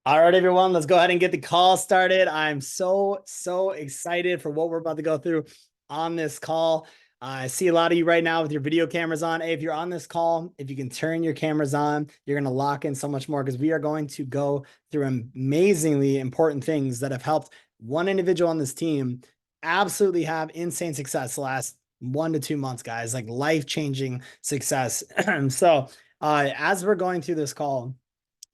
All right, everyone, let's go ahead and get the call started. I'm so excited for what we're about to go through on this call. I see a lot of you right now with your video cameras on. Hey, if you're on this call, if you can turn your cameras on, you're going to lock in so much more because we are going to go through amazingly important things that have helped one individual on this team absolutely have insane success the last 1 to 2 months, guys, like life-changing success. So as we're going through this call,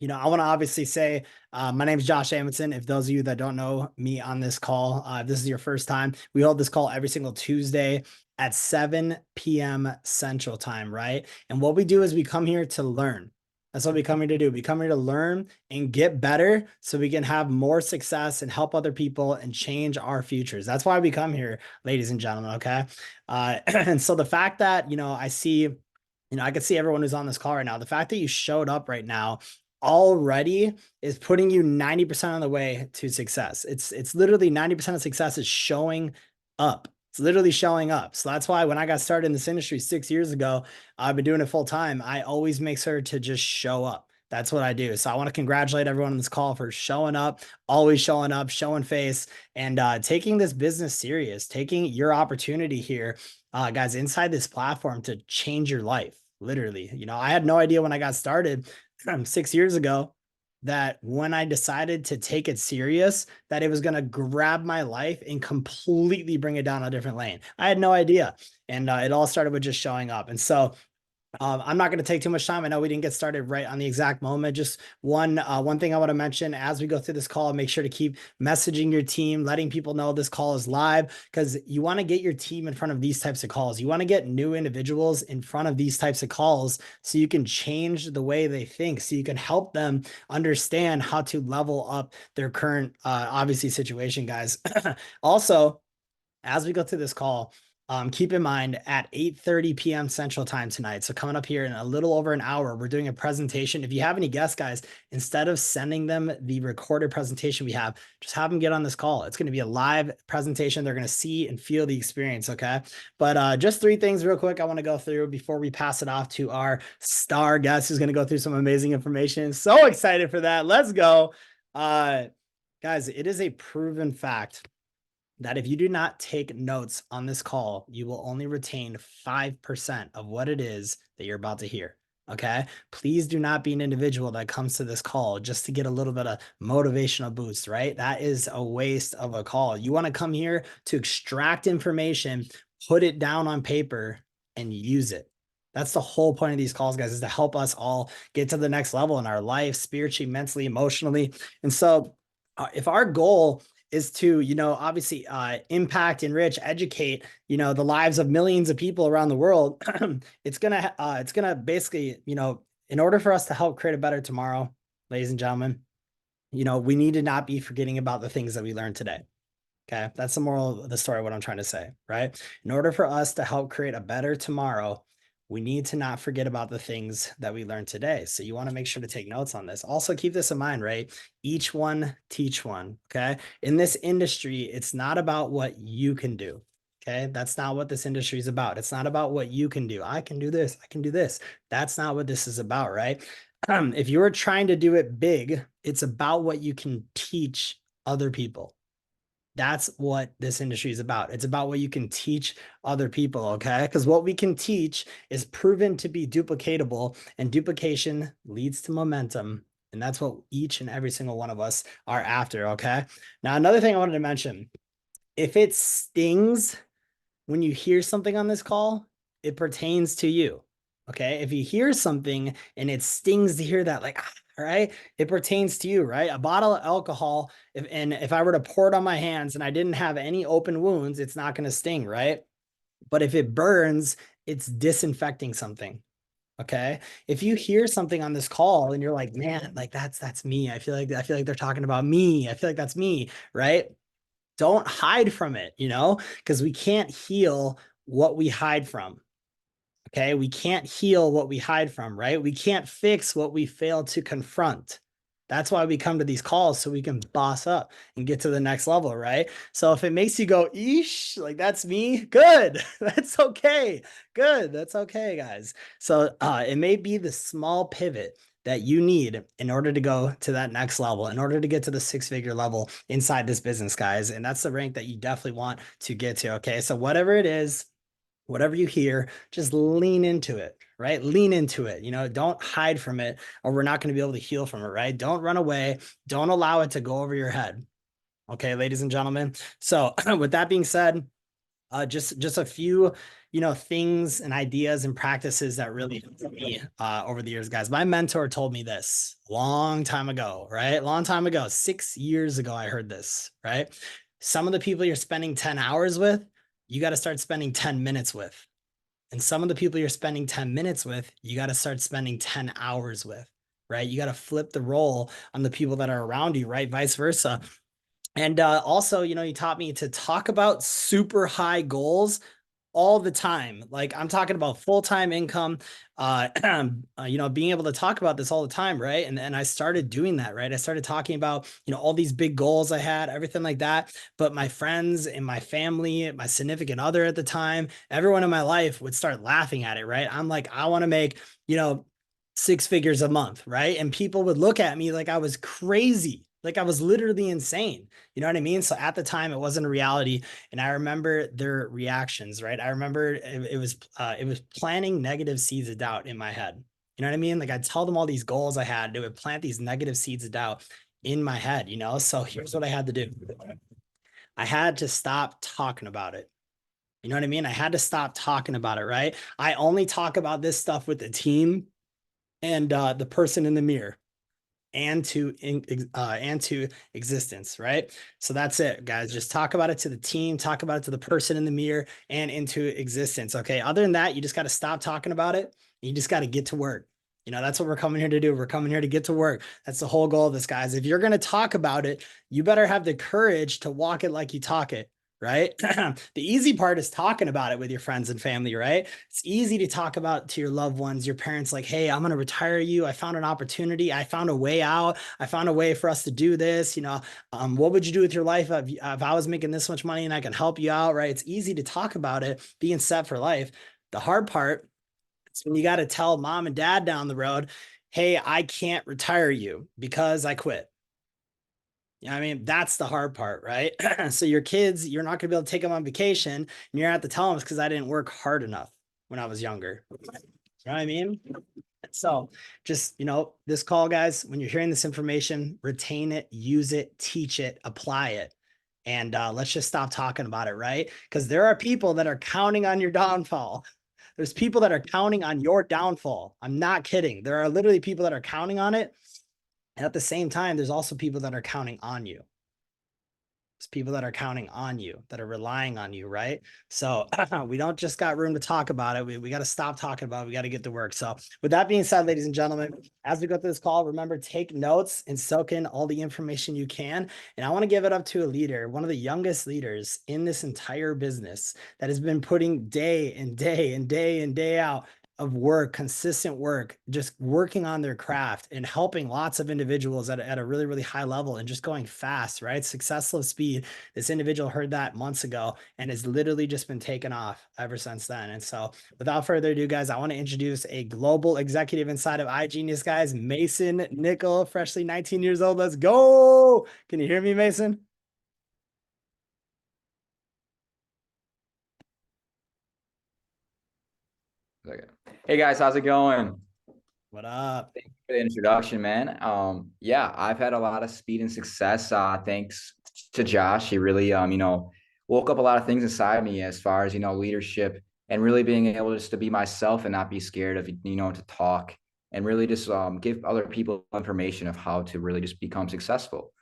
I want to obviously say my name is Josh AMUNDSON. If those of you that don't know me on this call, if this is your first time, we hold this call every single Tuesday at 7 p.m. Central Time, right? And what we do is we come here to learn. That's what we come here to do. We come here to learn and get better so we can have more success and help other people and change our futures. That's why we come here, ladies and gentlemen, okay? And so the fact that, I can see everyone who's on this call right now. The fact that you showed up right now already is putting you 90% on the way to success. It's literally 90% of success is showing up. It's literally showing up. So that's why when I got started in this industry 6 years ago, I've been doing it full time. I always make sure to just show up. That's what I do. So I want to congratulate everyone on this call for showing up, always showing up, showing face, and taking this business serious, taking your opportunity here, guys, inside this platform to change your life. Literally, I had no idea when I got started 6 years ago that when I decided to take it serious, that it was going to grab my life and completely bring it down a different lane. I had no idea. And it all started with just showing up. And so I'm not going to take too much time. I know we didn't get started right on the exact moment. Just one thing I want to mention as we go through this call, make sure to keep messaging your team, letting people know this call is live, because you want to get your team in front of these types of calls. You want to get new individuals in front of these types of calls so you can change the way they think, so you can help them understand how to level up their current, obviously, situation, guys. Also, as we go through this call, keep in mind at 8:30 p.m. Central Time tonight. So coming up here in a little over an hour, we're doing a presentation. If you have any guests, guys, instead of sending them the recorded presentation we have, just have them get on this call. It's going to be a live presentation. They're going to see and feel the experience, okay? But just three things real quick I want to go through before we pass it off to our star guest who's going to go through some amazing information. So excited for that. Let's go. Guys, it is a proven fact that if you do not take notes on this call, you will only retain 5% of what it is that you're about to hear. Okay. Please do not be an individual that comes to this call just to get a little bit of motivational boost, right? That is a waste of a call. You want to come here to extract information, put it down on paper, and use it. That's the whole point of these calls, guys, is to help us all get to the next level in our life, spiritually, mentally, emotionally. And so if our goal is to, obviously impact, enrich, educate, the lives of millions of people around the world, it's gonna basically, in order for us to help create a better tomorrow, ladies and gentlemen, we need to not be forgetting about the things that we learned today. Okay. That's the moral of the story, what I'm trying to say, right? In order for us to help create a better tomorrow, we need to not forget about the things that we learned today. So you want to make sure to take notes on this. Also keep this in mind, right? Each one, teach one. Okay. In this industry, it's not about what you can do. Okay. That's not what this industry is about. It's not about what you can do. I can do this. I can do this. That's not what this is about, right? If you're trying to do it big, it's about what you can teach other people. That's what this industry is about. It's about what you can teach other people, okay? Because what we can teach is proven to be duplicatable, and duplication leads to momentum. And that's what each and every single one of us are after, okay? Now, another thing I wanted to mention, if it stings when you hear something on this call, it pertains to you. Okay. If you hear something and it stings to hear that, like, all right, it pertains to you, right? A bottle of alcohol, if I were to pour it on my hands and I didn't have any open wounds, it's not going to sting, right? But if it burns, it's disinfecting something. Okay. If you hear something on this call and you're like, man, like that's me. I feel like they're talking about me. I feel like that's me, right? Don't hide from it, because we can't heal what we hide from. Okay. We can't heal what we hide from, right? We can't fix what we fail to confront. That's why we come to these calls, so we can boss up and get to the next level, right? So if it makes you go, eesh, like that's me, good. That's okay. Good. That's okay, guys. So it may be the small pivot that you need in order to go to that next level, in order to get to the 6-figure level inside this business, guys. And that's the rank that you definitely want to get to. Okay. So whatever it is, whatever you hear, just lean into it, right? Lean into it. Don't hide from it, or we're not going to be able to heal from it, right? Don't run away. Don't allow it to go over your head. Okay, ladies and gentlemen. So with that being said, just a few, things and ideas and practices that really helped me over the years, guys. My mentor told me this a long time ago, right? Long time ago, 6 years ago, I heard this, right? Some of the people you're spending 10 hours with, you got to start spending 10 minutes with. And some of the people you're spending 10 minutes with, you got to start spending 10 hours with, right? You got to flip the role on the people that are around you, right? Vice versa. And also, you taught me to talk about super high goals all the time. Like I'm talking about full-time income, being able to talk about this all the time, right? And I started doing that, right? I started talking about, all these big goals I had, everything like that. But my friends and my family, my significant other at the time, everyone in my life would start laughing at it, right? I'm like, I want to make, 6 figures a month, right? And people would look at me like I was crazy. Like I was literally insane. You know what I mean? So at the time, it wasn't a reality, and I remember their reactions. Right? I remember it was planting negative seeds of doubt in my head. You know what I mean? Like I'd tell them all these goals I had. It would plant these negative seeds of doubt in my head. So here's what I had to do. I had to stop talking about it. You know what I mean? I had to stop talking about it. Right? I only talk about this stuff with the team and the person in the mirror and to existence, right? So that's it, guys. Just talk about it to the team, talk about it to the person in the mirror and into existence. Okay. Other than that, you just got to stop talking about it. You just got to get to work. That's what we're coming here to do. We're coming here to get to work. That's the whole goal of this, guys. If you're going to talk about it, you better have the courage to walk it like you talk it. Right? The easy part is talking about it with your friends and family, right? It's easy to talk about to your loved ones, your parents, like, hey, I'm going to retire you. I found an opportunity. I found a way out. I found a way for us to do this. What would you do with your life if I was making this much money and I can help you out, right? It's easy to talk about it, being set for life. The hard part is when you got to tell mom and dad down the road, hey, I can't retire you because I quit. I mean, that's the hard part, right? So your kids, you're not going to be able to take them on vacation, and you're going to have to tell them it's because I didn't work hard enough when I was younger. You know what I mean? So just, this call, guys, when you're hearing this information, retain it, use it, teach it, apply it. And let's just stop talking about it, right? Because there are people that are counting on your downfall. There's people that are counting on your downfall. I'm not kidding. There are literally people that are counting on it. And at the same time, there's also people that are counting on you. It's people that are counting on you, that are relying on you, right? So we don't just got room to talk about it. We got to stop talking about it. We got to get to work. So with that being said, ladies and gentlemen, as we go through this call, remember, take notes and soak in all the information you can. And I want to give it up to a leader, one of the youngest leaders in this entire business that has been putting day and day and day and day out of work, consistent work, just working on their craft and helping lots of individuals at a really, really high level and just going fast, right? Successful speed. This individual heard that months ago and has literally just been taken off ever since then. And so without further ado, guys, I want to introduce a global executive inside of iGenius, guys, Mason Nickel, freshly 19 years old. Let's go. Can you hear me, Mason? Hey guys, how's it going? What up? Thank you for the introduction, man. Yeah, I've had a lot of speed and success. Thanks to Josh. He really, woke up a lot of things inside me as far as, leadership and really being able just to be myself and not be scared of, to talk and really just give other people information of how to really just become successful.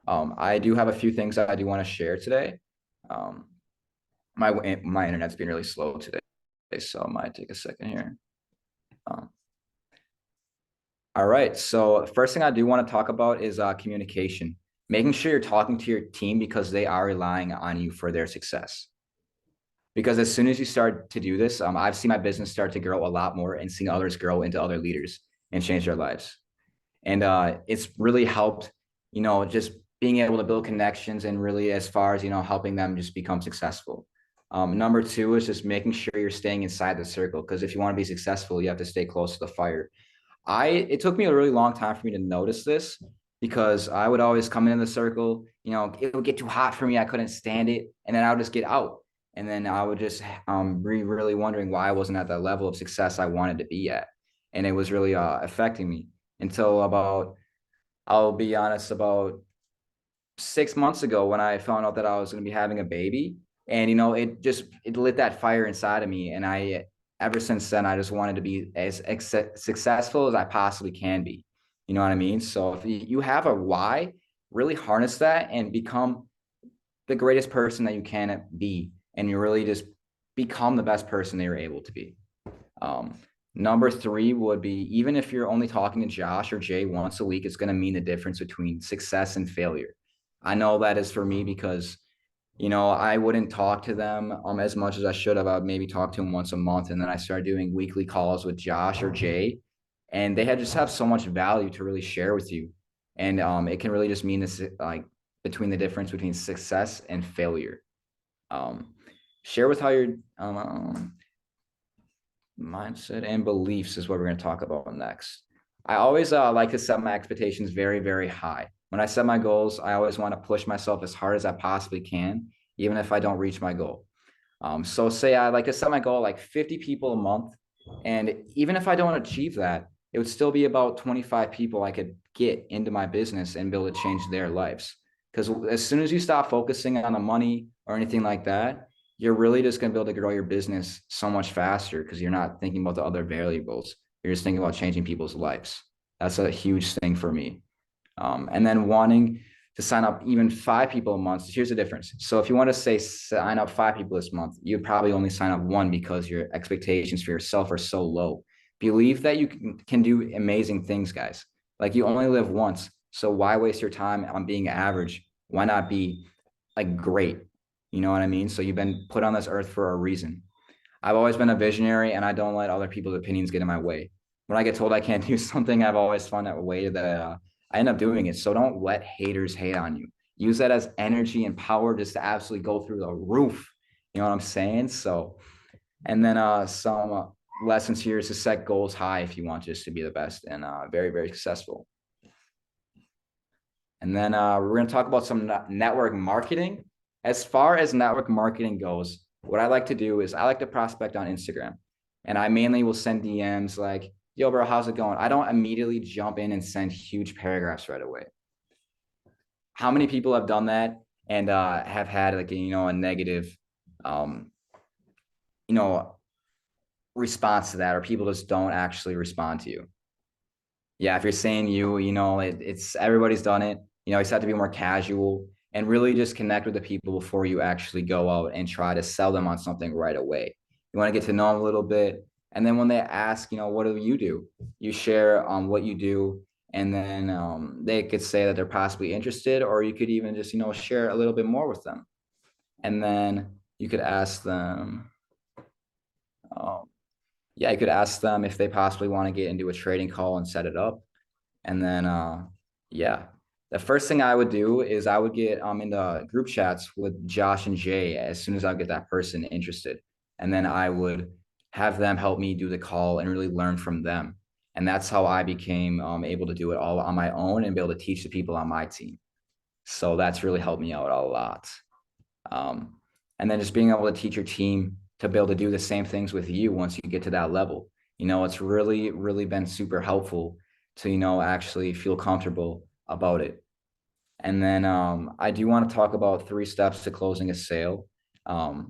I do have a few things that I do want to share today. Um, my internet's been really slow today, so it might take a second here. All right. So first thing I do want to talk about is communication, making sure you're talking to your team because they are relying on you for their success. Because as soon as you start to do this, I've seen my business start to grow a lot more and seeing others grow into other leaders and change their lives. And it's really helped, just being able to build connections and really as far as, helping them just become successful. Number two is just making sure you're staying inside the circle, because if you want to be successful, you have to stay close to the fire. it took me a really long time for me to notice this because I would always come in the circle, it would get too hot for me. I couldn't stand it. And then I would just get out. And then I would just be really wondering why I wasn't at the level of success I wanted to be at. And it was really affecting me until I'll be honest, about 6 months ago when I found out that I was going to be having a baby. And, it lit that fire inside of me. And ever since then, I just wanted to be as successful as I possibly can be. You know what I mean? So if you have a why, really harness that and become the greatest person that you can be. And you really just become the best person that you're able to be. Number three would be, even if you're only talking to Josh or Jay once a week, it's going to mean the difference between success and failure. I know that is for me because, I wouldn't talk to them as much as I should have. I would maybe talk to them once a month. And then I started doing weekly calls with Josh or Jay, and they just have so much value to really share with you. And it can really just mean this, like, between the difference between success and failure. Share with how your mindset and beliefs is what we're going to talk about next. I always like to set my expectations very, very high. When I set my goals, I always want to push myself as hard as I possibly can, even if I don't reach my goal. So say I like to set my goal like 50 people a month. And even if I don't achieve that, it would still be about 25 people I could get into my business and be able to change their lives. Because as soon as you stop focusing on the money or anything like that, you're really just going to be able to grow your business so much faster because you're not thinking about the other variables. You're just thinking about changing people's lives. That's a huge thing for me. And then wanting to sign up even 5 people a month. Here's the difference. So if you want to say sign up 5 people this month, you'd probably only sign up 1 because your expectations for yourself are so low. Believe that you can do amazing things, guys. Like, you only live once. So why waste your time on being average? Why not be like great? You know what I mean? So you've been put on this earth for a reason. I've always been a visionary, and I don't let other people's opinions get in my way. When I get told I can't do something, I've always found a way that I end up doing it. So don't let haters hate on you. Use that as energy and power just to absolutely go through the roof. You know what I'm saying? So, and then some lessons here is to set goals high if you want just to be the best and very, very successful. And then we're going to talk about some network marketing. As far as network marketing goes, what I like to do is I like to prospect on Instagram. And I mainly will send DMs like, yo, bro, how's it going? I don't immediately jump in and send huge paragraphs right away. How many people have done that and have had like, a negative, response to that, or people just don't actually respond to you? Yeah, if you're saying it's everybody's done it. You just have to be more casual and really just connect with the people before you actually go out and try to sell them on something right away. You want to get to know them a little bit. And then when they ask, what do? You share what you do. And then they could say that they're possibly interested, or you could even just, share a little bit more with them. And then you could ask them, you could ask them if they possibly want to get into a trading call and set it up. And then, the first thing I would do is I would get into group chats with Josh and Jay as soon as I get that person interested. And then I would have them help me do the call and really learn from them. And that's how I became able to do it all on my own and be able to teach the people on my team. So that's really helped me out a lot. And then just being able to teach your team to be able to do the same things with you once you get to that level. It's really, really been super helpful to, actually feel comfortable about it. And then I do want to talk about 3 steps to closing a sale. All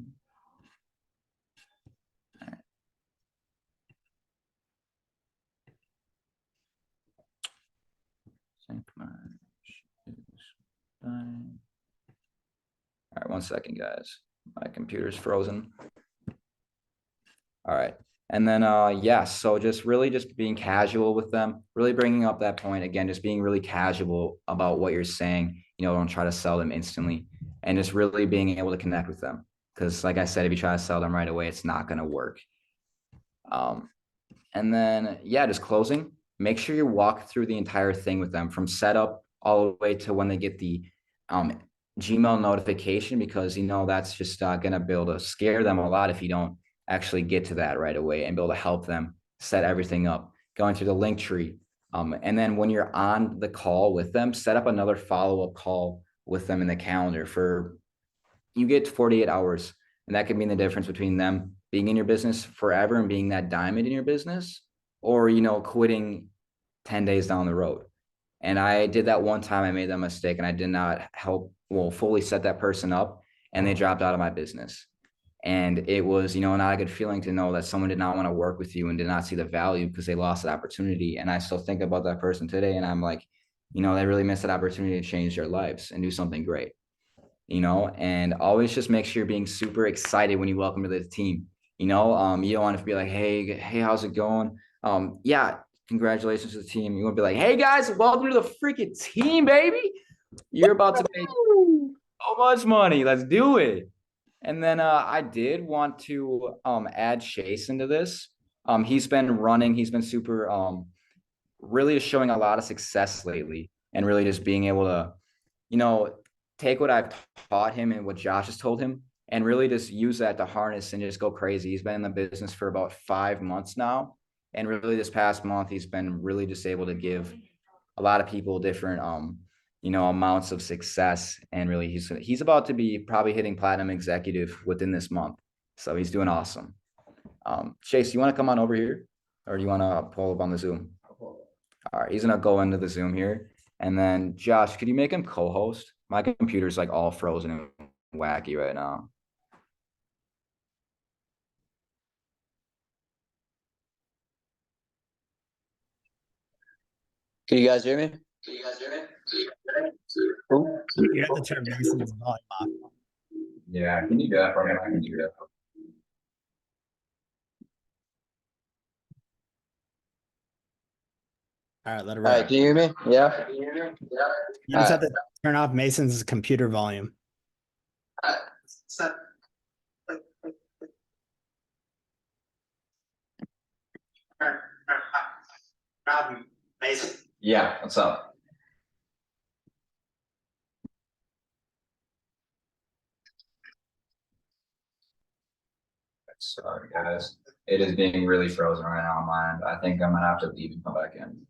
right, 1 second, guys. My computer's frozen. All right. And then, so just really just being casual with them, really bringing up that point again, just being really casual about what you're saying, don't try to sell them instantly, and just really being able to connect with them. Because like I said, if you try to sell them right away, it's not going to work. And then, just closing, make sure you walk through the entire thing with them from setup all the way to when they get the Gmail notification, because, that's just going to be able to scare them a lot if you don't actually get to that right away and be able to help them set everything up. going through the link tree. And then when you're on the call with them, set up another follow-up call with them in the calendar for, you get 48 hours. And that could mean the difference between them being in your business forever and being that diamond in your business, or, quitting 10 days down the road. And I did that one time. I made that mistake and I did not fully set that person up, and they dropped out of my business. And it was, not a good feeling to know that someone did not want to work with you and did not see the value because they lost that opportunity. And I still think about that person today. And I'm like, they really missed that opportunity to change their lives and do something great, and always just make sure you're being super excited when you welcome to the team. You don't want to be like, hey, how's it going? Yeah, congratulations to the team. You want to be like, hey guys, welcome to the freaking team, baby. You're about to make so much money. Let's do it. And then I did want to add Chase into this. He's been super really just showing a lot of success lately, and really just being able to, take what I've taught him and what Josh has told him and really just use that to harness and just go crazy. He's been in the business for about 5 months now. And really this past month, he's been really just able to give a lot of people different, amounts of success. And really he's about to be probably hitting platinum executive within this month. So he's doing awesome. Chase, you want to come on over here, or do you want to pull up on the Zoom? All right, he's going to go into the Zoom here. And then Josh, could you make him co-host? My computer's like all frozen and wacky right now. Can you guys hear me? You have to turn Mason's volume off. Yeah, can you do that for me? I can do that. All right, let it All roll. right, can you hear me? Yeah. You just have to turn off Mason's computer volume. Mason. Yeah, what's up? Sorry, guys. It is being really frozen right now on my end. I think I'm gonna have to leave and come back in.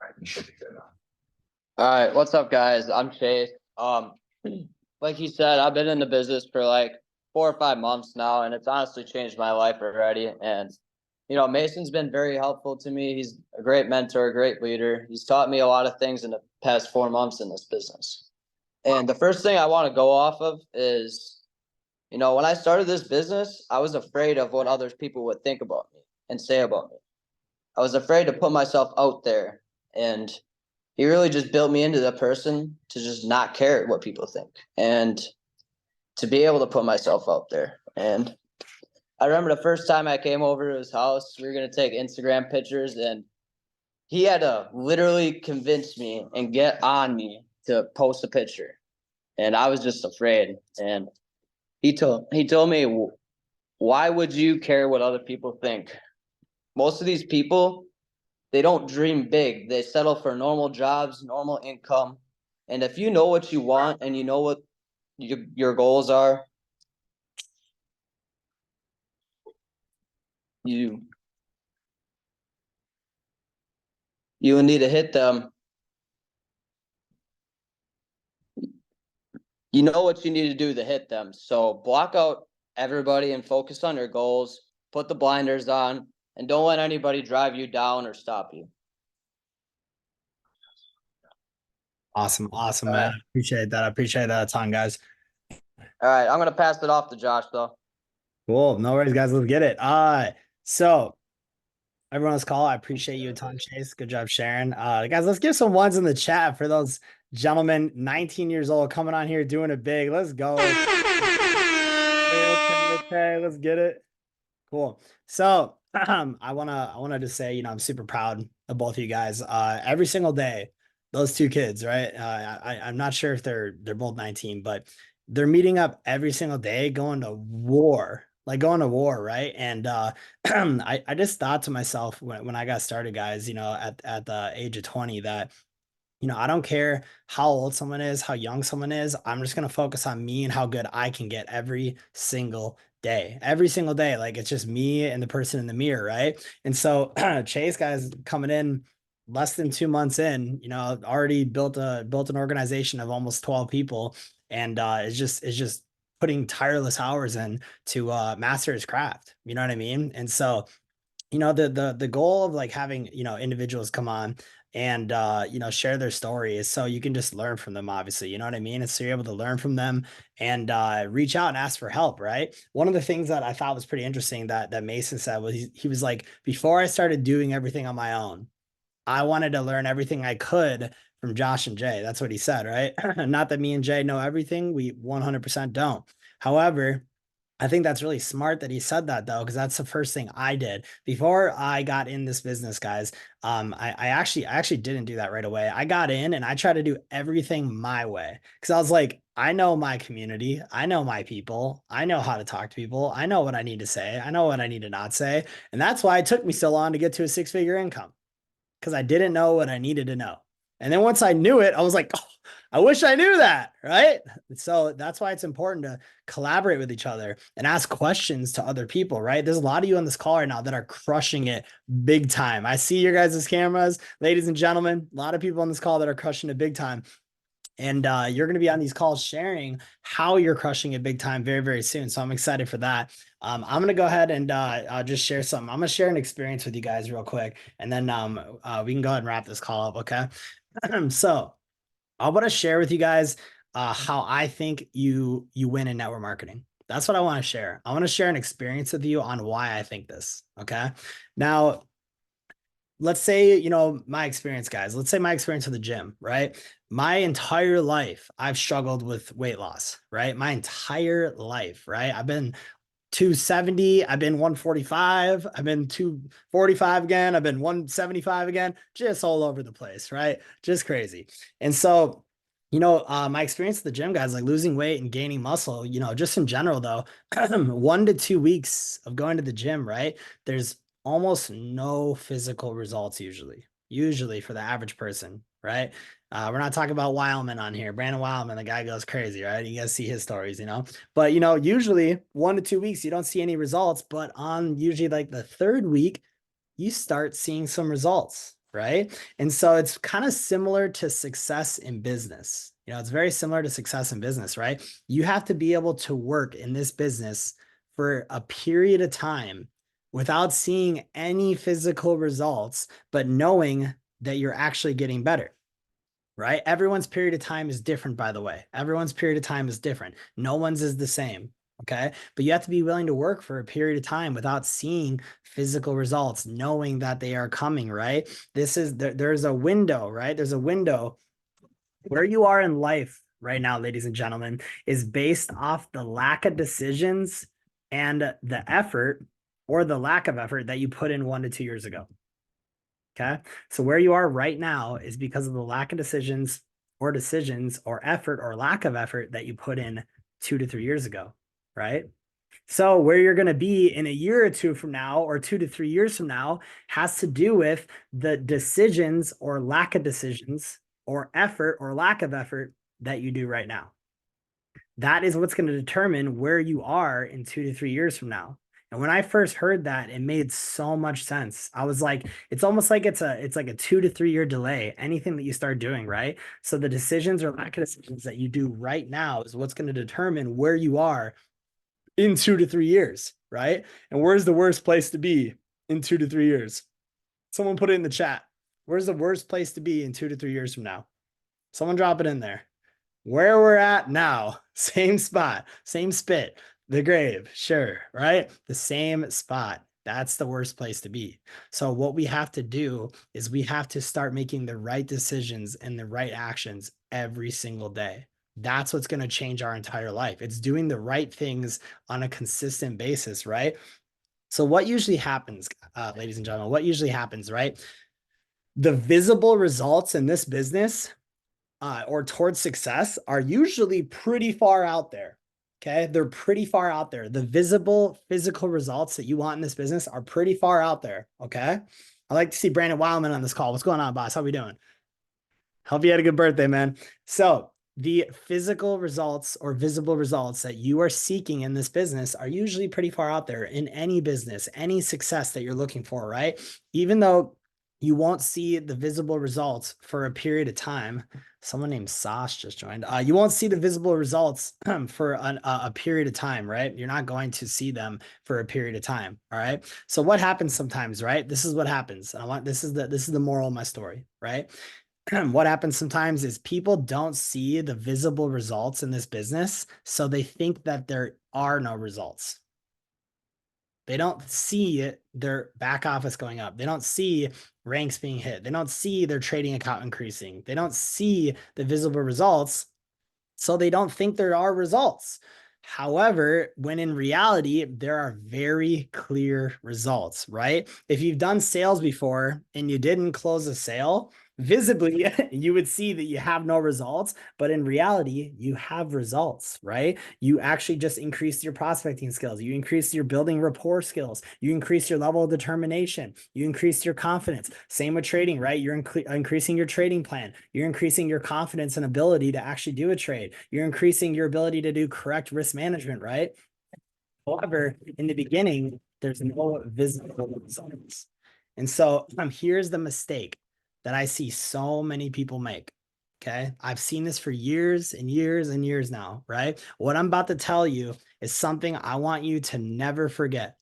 All right, you should be good now. All right, what's up, guys? I'm Chase. Like he said, I've been in the business for like 4 or 5 months now, and it's honestly changed my life already. And Mason's been very helpful to me. He's a great mentor, a great leader. He's taught me a lot of things in the past 4 months in this business. And the first thing I want to go off of is, when I started this business, I was afraid of what other people would think about me and say about me. I was afraid to put myself out there, and he really just built me into the person to just not care what people think and to be able to put myself out there. And I remember the first time I came over to his house, we were going to take Instagram pictures, and he had to literally convince me and get on me to post a picture. And I was just afraid. And he told me, why would you care what other people think? Most of these people, they don't dream big. They settle for normal jobs, normal income. And if you know what you want and you know what your goals are, you will need to hit them. You know what you need to do to hit them. So block out everybody and focus on your goals. Put the blinders on, and don't let anybody drive you down or stop you. Awesome, man. I appreciate that. I appreciate that a ton, guys. All right, I'm gonna pass it off to Josh though. Cool. No worries, guys. Let's get it. So everyone on this call, I appreciate you a ton, Chase. Good job sharing. Guys, let's give some ones in the chat for those gentlemen, 19 years old, coming on here doing it big. Let's go. Okay, let's get it. Cool. So I wanna just say, I'm super proud of both of you guys. Every single day, those two kids, right? I'm not sure if they're both 19, but they're meeting up every single day, going to war, right? And I just thought to myself when I got started, guys, at the age of 20, that I don't care how old someone is, how young someone is. I'm just going to focus on me and how good I can get every single day. Every single day. Like it's just me and the person in the mirror, right? And so Chase guys coming in less than 2 months in, already built an organization of almost 12 people, and is just putting tireless hours in to master his craft. You know what I mean? And so the goal of like having individuals come on and share their story is so you can just learn from them, obviously. You know what I mean? And so you're able to learn from them and reach out and ask for help, right? One of the things that I thought was pretty interesting that Mason said was he was like, before I started doing everything on my own, I wanted to learn everything I could from Josh and Jay. That's what he said, right? Not that me and Jay know everything, we 100% don't. However, I think that's really smart that he said that, though, because that's the first thing I did before I got in this business, guys. I actually didn't do that right away. I got in and I tried to do everything my way because I was like, I know my community, I know my people, I know how to talk to people, I know what I need to say, I know what I need to not say, and that's why it took me so long to get to a six-figure income, because I didn't know what I needed to know. And then once I knew it, I was like, oh, I wish I knew that. Right. So that's why it's important to collaborate with each other and ask questions to other people. Right. There's a lot of you on this call right now that are crushing it big time. I see your guys' cameras, ladies and gentlemen, a lot of people on this call that are crushing it big time. And you're going to be on these calls sharing how you're crushing it big time very, very soon. So I'm excited for that. I'm going to go ahead and just share something. I'm going to share an experience with you guys real quick, and then we can go ahead and wrap this call up. Okay. So I want to share with you guys how I think you win in network marketing. That's what I want to share. I want to share an experience with you on why I think this. Okay. Now, let's say, my experience, guys, let's say my experience with the gym, right? My entire life, I've struggled with weight loss, right? My entire life, right? I've been 270, I've been 145, I've been 245 again, I've been 175 again, just all over the place, right? Just crazy. And so, my experience at the gym, guys, like losing weight and gaining muscle, just in general though, 1 to 2 weeks of going to the gym, right? There's almost no physical results usually for the average person, right? We're not talking about Wildman on here. Brandon Wildman, the guy goes crazy, right? You guys see his stories, but usually 1 to 2 weeks, you don't see any results, but on usually like the third week, you start seeing some results, right? And so it's kind of similar to success in business. It's very similar to success in business, right? You have to be able to work in this business for a period of time without seeing any physical results, but knowing that you're actually getting better, right? Everyone's period of time is different, by the way. Everyone's period of time is different. No one's is the same. Okay. But you have to be willing to work for a period of time without seeing physical results, knowing that they are coming, right? There's a window, right? There's a window where you are in life right now, ladies and gentlemen, is based off the lack of decisions and the effort or the lack of effort that you put in 1 to 2 years ago. Okay. So where you are right now is because of the lack of decisions or effort or lack of effort that you put in 2 to 3 years ago. Right. So where you're going to be in a year or two from now, or 2 to 3 years from now, has to do with the decisions or lack of decisions or effort or lack of effort that you do right now. That is what's going to determine where you are in 2 to 3 years from now. And when I first heard that, it made so much sense. I was like, it's almost like it's like a 2 to 3 year delay, anything that you start doing, right? So the decisions or lack of decisions that you do right now is what's going to determine where you are in 2 to 3 years, right? And where's the worst place to be in 2 to 3 years? Someone put it in the chat. Where's the worst place to be in 2 to 3 years from now? Someone drop it in there. Where we're at now, same spot, same spit, the grave, sure, right? The same spot. That's the worst place to be. So what we have to do is we have to start making the right decisions and the right actions every single day. That's what's going to change our entire life. It's doing the right things on a consistent basis, right? So what usually happens, ladies and gentlemen, what usually happens, right? The visible results in this business or towards success are usually pretty far out there. Okay. They're pretty far out there. The visible physical results that you want in this business are pretty far out there. Okay. I like to see Brandon Wildman on this call. What's going on, boss? How we doing? Hope you had a good birthday, man. So the physical results or visible results that you are seeking in this business are usually pretty far out there in any business, any success that you're looking for, right? Even though you won't see the visible results for a period of time. Someone named Sash just joined. You won't see the visible results for a period of time, right? You're not going to see them for a period of time. All right. So what happens sometimes, right? This is what happens. This is the moral of my story, right? What happens sometimes is people don't see the visible results in this business, so they think that there are no results. They don't see their back office going up. They don't see ranks being hit. They don't see their trading account increasing. They don't see the visible results, so they don't think there are results. However, when in reality, there are very clear results, right? If you've done sales before and you didn't close a sale, visibly, you would see that you have no results, but in reality, you have results, right? You actually just increased your prospecting skills. You increased your building rapport skills. You increase your level of determination. You increase your confidence. Same with trading, right? You're increasing your trading plan. You're increasing your confidence and ability to actually do a trade. You're increasing your ability to do correct risk management, right? However, in the beginning, there's no visible results. And so here's the mistake that I see so many people make. Okay. I've seen this for years and years and years now, right? What I'm about to tell you is something I want you to never forget.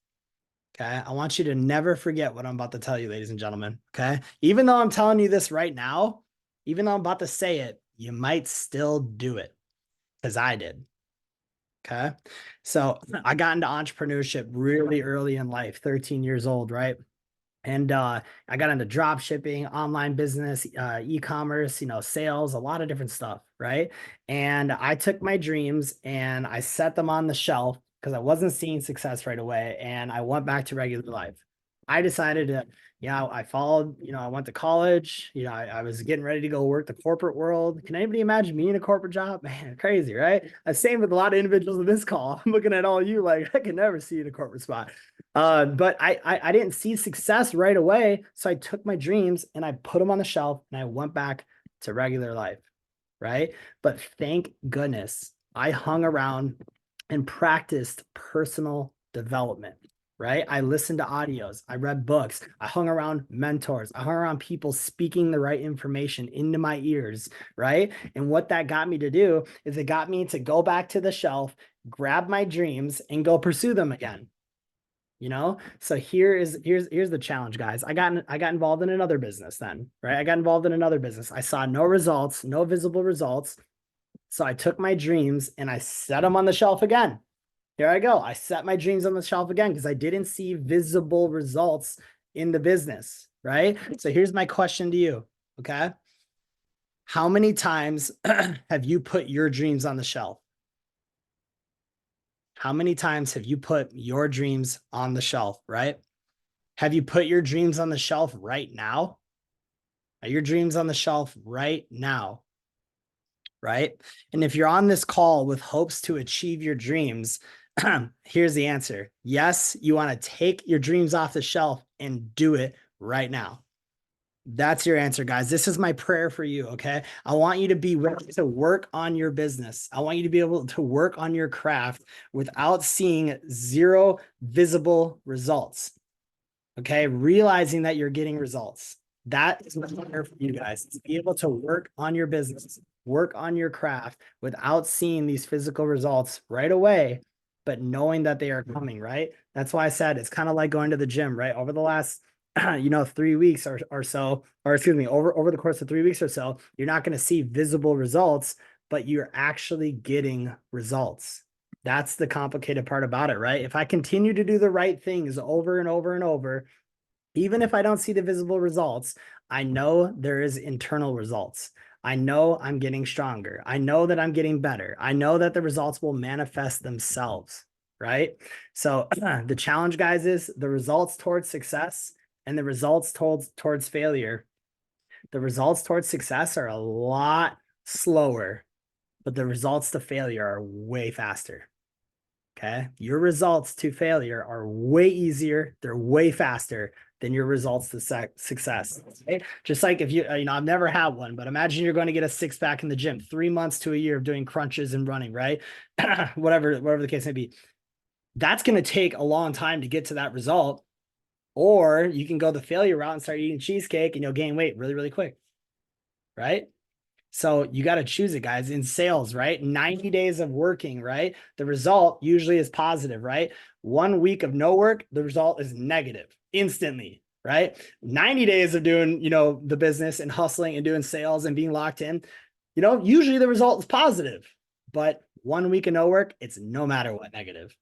Okay. I want you to never forget what I'm about to tell you, ladies and gentlemen. Okay. Even though I'm telling you this right now, even though I'm about to say it, you might still do it because I did. Okay. So I got into entrepreneurship really early in life, 13 years old, right? And I got into drop shipping, online business, e-commerce, sales, a lot of different stuff, right? And I took my dreams and I set them on the shelf because I wasn't seeing success right away. And I went back to regular life. I decided to, I followed, I went to college, I was getting ready to go work the corporate world. Can anybody imagine me in a corporate job? Man, crazy, right? Same with a lot of individuals in this call. I'm looking at all you like, I can never see you in a corporate spot. But I didn't see success right away. So I took my dreams and I put them on the shelf and I went back to regular life, right? But thank goodness I hung around and practiced personal development, right? I listened to audios, I read books, I hung around mentors, I hung around people speaking the right information into my ears, right? And what that got me to do is it got me to go back to the shelf, grab my dreams and go pursue them again. So here's the challenge, guys. I got involved in another business then, right? I got involved in another business. I saw no results, no visible results. So I took my dreams and I set them on the shelf again. Here I go. I set my dreams on the shelf again because I didn't see visible results in the business, right? So here's my question to you, okay? How many times have you put your dreams on the shelf? How many times have you put your dreams on the shelf, right? Have you put your dreams on the shelf right now? Are your dreams on the shelf right now? Right? And if you're on this call with hopes to achieve your dreams, here's the answer. Yes, you want to take your dreams off the shelf and do it right now. That's your answer, guys. This is my prayer for you, okay? I want you to be willing to work on your business. I want you to be able to work on your craft without seeing zero visible results, okay? Realizing that you're getting results. That is my prayer for you guys, to be able to work on your business, work on your craft without seeing these physical results right away, but knowing that they are coming, right? That's why I said it's kind of like going to the gym, right? Over the last 3 weeks or so, or excuse me, over the course of 3 weeks or so, you're not going to see visible results, but you're actually getting results. That's the complicated part about it, right? If I continue to do the right things over and over and over, even if I don't see the visible results, I know there is internal results. I know I'm getting stronger. I know that I'm getting better. I know that the results will manifest themselves, right? So the challenge, guys, is the results towards success and the results towards failure. The results towards success are a lot slower, but the results to failure are way faster. Okay. Your results to failure are way easier. They're way faster then your results to success. Okay? Just like if you, I've never had one, but imagine you're going to get a six pack in the gym, 3 months to a year of doing crunches and running, right? whatever the case may be. That's going to take a long time to get to that result. Or you can go the failure route and start eating cheesecake and you'll gain weight really, really quick. Right? So you got to choose it, guys. In sales, right? 90 days of working, right? The result usually is positive, right? 1 week of no work, the result is negative instantly, right? 90 days of doing, the business and hustling and doing sales and being locked in, usually the result is positive. But 1 week of no work, it's no matter what negative.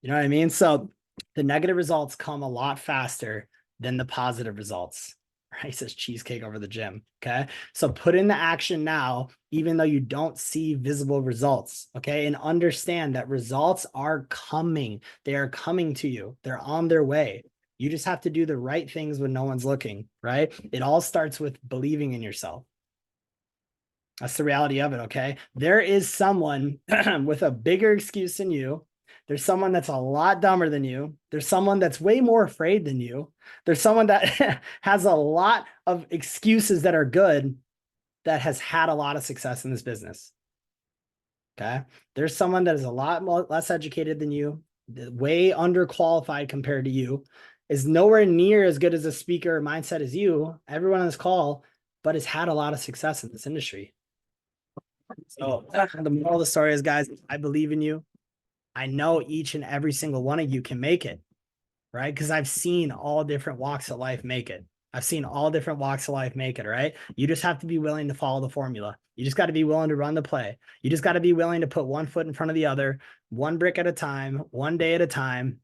You know what I mean? So the negative results come a lot faster than the positive results. Right? He says cheesecake over the gym. Okay. So put in the action now, even though you don't see visible results. Okay. And understand that results are coming. They are coming to you. They're on their way. You just have to do the right things when no one's looking. Right. It all starts with believing in yourself. That's the reality of it. Okay. There is someone with a bigger excuse than you. There's someone that's a lot dumber than you. There's someone that's way more afraid than you. There's someone that has a lot of excuses that are good that has had a lot of success in this business. Okay. There's someone that is a lot less educated than you, way underqualified compared to you, is nowhere near as good as a speaker or mindset as you, everyone on this call, but has had a lot of success in this industry. So the moral of the story is, guys, I believe in you. I know each and every single one of you can make it, right? Because I've seen all different walks of life make it. I've seen all different walks of life make it, right? You just have to be willing to follow the formula. You just got to be willing to run the play. You just got to be willing to put one foot in front of the other, one brick at a time, one day at a time,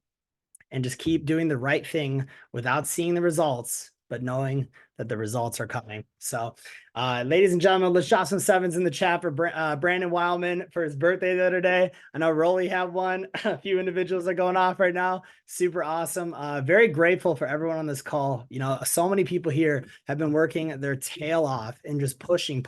and just keep doing the right thing without seeing the results, but knowing that the results are coming. So, ladies and gentlemen, let's drop some sevens in the chat for Brandon Wildman for his birthday the other day. I know Rolly had one. A few individuals are going off right now. Super awesome. Very grateful for everyone on this call. So many people here have been working their tail off and just pushing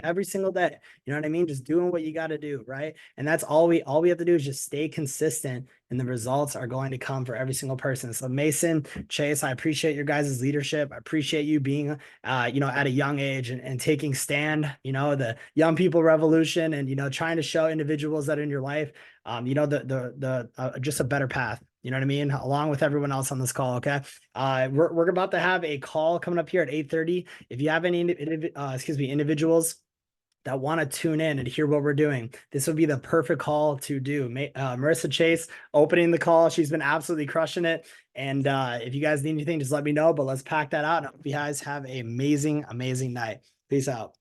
every single day. You know what I mean? Just doing what you got to do, right? And that's all we have to do is just stay consistent, and the results are going to come for every single person. So Mason, Chase, I appreciate your guys' leadership. I appreciate you being, at a young age and taking stand, the young people revolution, and, trying to show individuals that are in your life, just a better path. You know what I mean? Along with everyone else on this call. Okay. We're about to have a call coming up here at 8:30. If you have any, individuals that want to tune in and hear what we're doing, this would be the perfect call to do. Marissa Chase opening the call. She's been absolutely crushing it. And if you guys need anything, just let me know, but let's pack that out. And I hope you guys have an amazing, amazing night. Peace out.